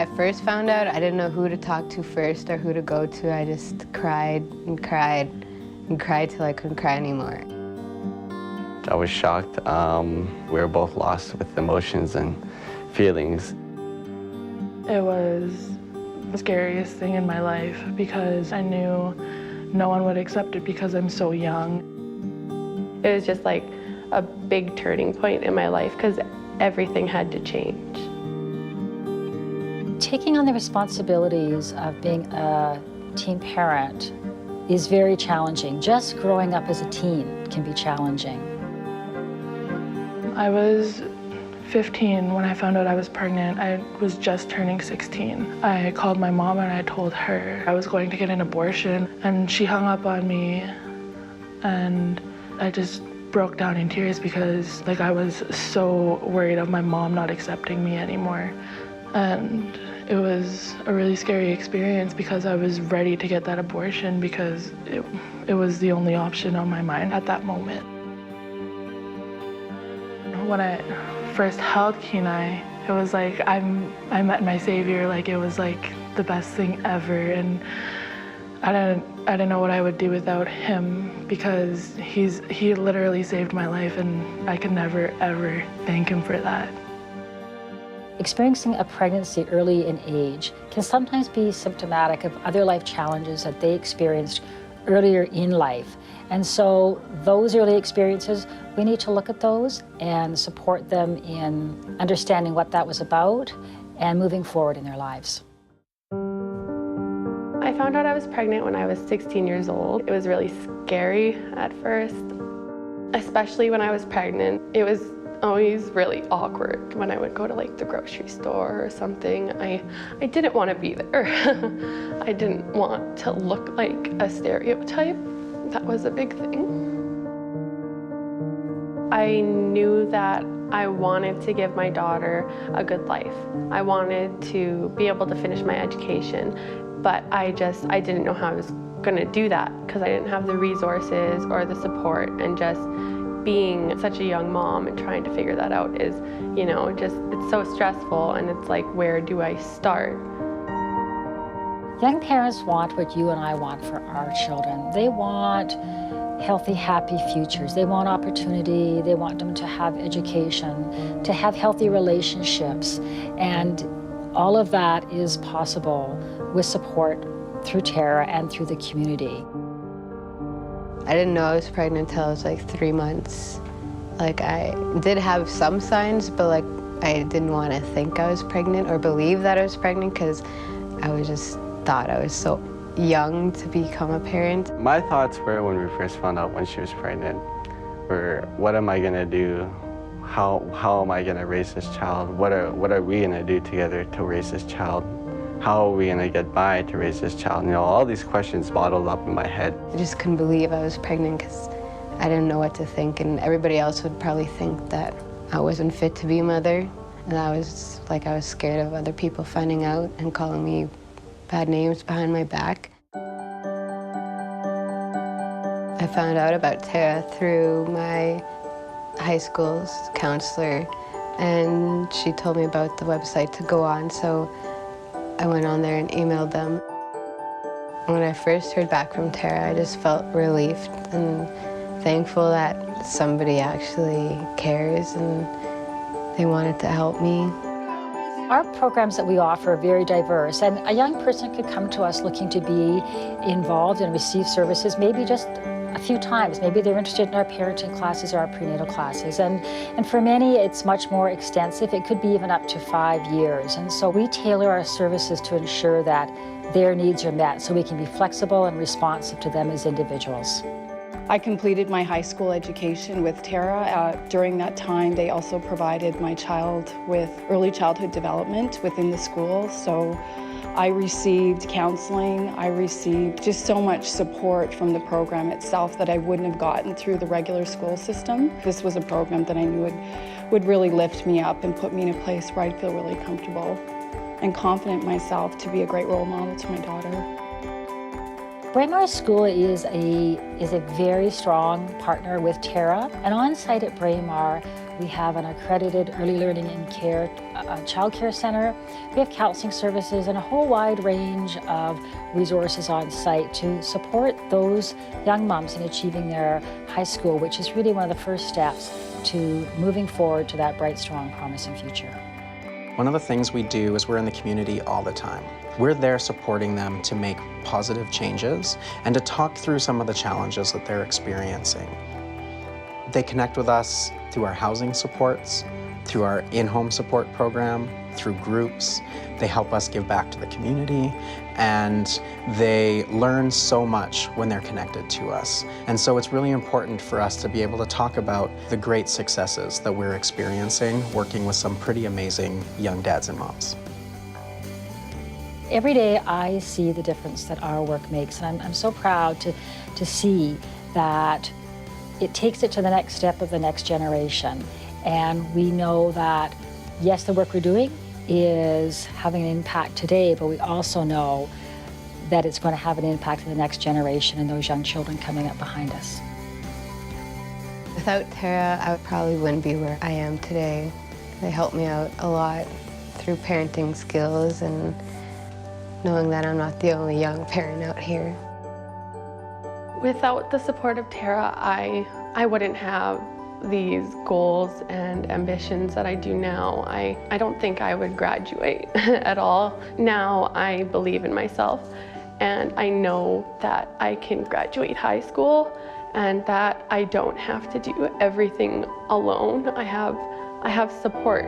I first found out, I didn't know who to talk to first or who to go to. I just cried and cried and cried till I couldn't cry anymore. I was shocked. We were both lost with emotions and feelings. It was the scariest thing in my life because I knew no one would accept it because I'm so young. It was just like a big turning point in my life because everything had to change. Taking on the responsibilities of being a teen parent is very challenging. Just growing up as a teen can be challenging. I was 15 when I found out I was pregnant. I was just turning 16. I called my mom and I told her I was going to get an abortion, and she hung up on me, and I just broke down in tears because I was so worried of my mom not accepting me anymore. And it was a really scary experience because I was ready to get that abortion because it was the only option on my mind at that moment. When I first held Kenai, it was like I met my savior. It was like the best thing ever, and I didn't know what I would do without him because he literally saved my life, and I could never ever thank him for that. Experiencing a pregnancy early in age can sometimes be symptomatic of other life challenges that they experienced earlier in life. And so those early experiences, we need to look at those and support them in understanding what that was about and moving forward in their lives. I found out I was pregnant when I was 16 years old. It was really scary at first, especially when I was pregnant. It was always really awkward when I would go to the grocery store or something. I didn't want to be there. I didn't want to look like a stereotype. That was a big thing. I knew that I wanted to give my daughter a good life. I wanted to be able to finish my education, but I didn't know how I was going to do that because I didn't have the resources or the support, and just being such a young mom and trying to figure that out is, it's so stressful, and it's like, where do I start? Young parents want what you and I want for our children. They want healthy, happy futures. They want opportunity. They want them to have education, to have healthy relationships. And all of that is possible with support through Terra and through the community. I didn't know I was pregnant until I was 3 months. I did have some signs, but I didn't want to think I was pregnant or believe that I was pregnant because I just thought I was so young to become a parent. My thoughts were, when we first found out when she was pregnant, were, what am I gonna do? How am I gonna raise this child? What are we gonna do together to raise this child? How are we gonna get by to raise this child? All these questions bottled up in my head. I just couldn't believe I was pregnant because I didn't know what to think, and everybody else would probably think that I wasn't fit to be a mother. And I was scared of other people finding out and calling me bad names behind my back. I found out about Terra through my high school's counselor, and she told me about the website to go on, so I went on there and emailed them. When I first heard back from Terra, I just felt relieved and thankful that somebody actually cares and they wanted to help me. Our programs that we offer are very diverse, and a young person could come to us looking to be involved and receive services maybe just a few times. Maybe they're interested in our parenting classes or our prenatal classes. And for many, it's much more extensive. It could be even up to 5 years. And so we tailor our services to ensure that their needs are met so we can be flexible and responsive to them as individuals. I completed my high school education with Terra. During that time, they also provided my child with early childhood development within the school. So I received counseling. I received just so much support from the program itself that I wouldn't have gotten through the regular school system. This was a program that I knew would really lift me up and put me in a place where I'd feel really comfortable and confident myself to be a great role model to my daughter. Brynne School is a very strong partner with Terra, and on site at Braemar, We have an accredited early learning and care child care center. We have counseling services and a whole wide range of resources on site to support those young moms in achieving their high school, which is really one of the first steps to moving forward to that bright, strong, promising future. One of the things we do is we're in the community all the time. We're there supporting them to make positive changes and to talk through some of the challenges that they're experiencing. They connect with us through our housing supports, through our in-home support program, through groups. They help us give back to the community, and they learn so much when they're connected to us. And so it's really important for us to be able to talk about the great successes that we're experiencing working with some pretty amazing young dads and moms. Every day I see the difference that our work makes, and I'm so proud to see that it takes it to the next step of the next generation. And we know that, yes, the work we're doing is having an impact today, but we also know that it's going to have an impact on the next generation and those young children coming up behind us. Without Terra, I probably wouldn't be where I am today. They helped me out a lot through parenting skills and knowing that I'm not the only young parent out here. Without the support of Terra, I wouldn't have these goals and ambitions that I do now. I don't think I would graduate at all. Now I believe in myself, and I know that I can graduate high school and that I don't have to do everything alone. I have support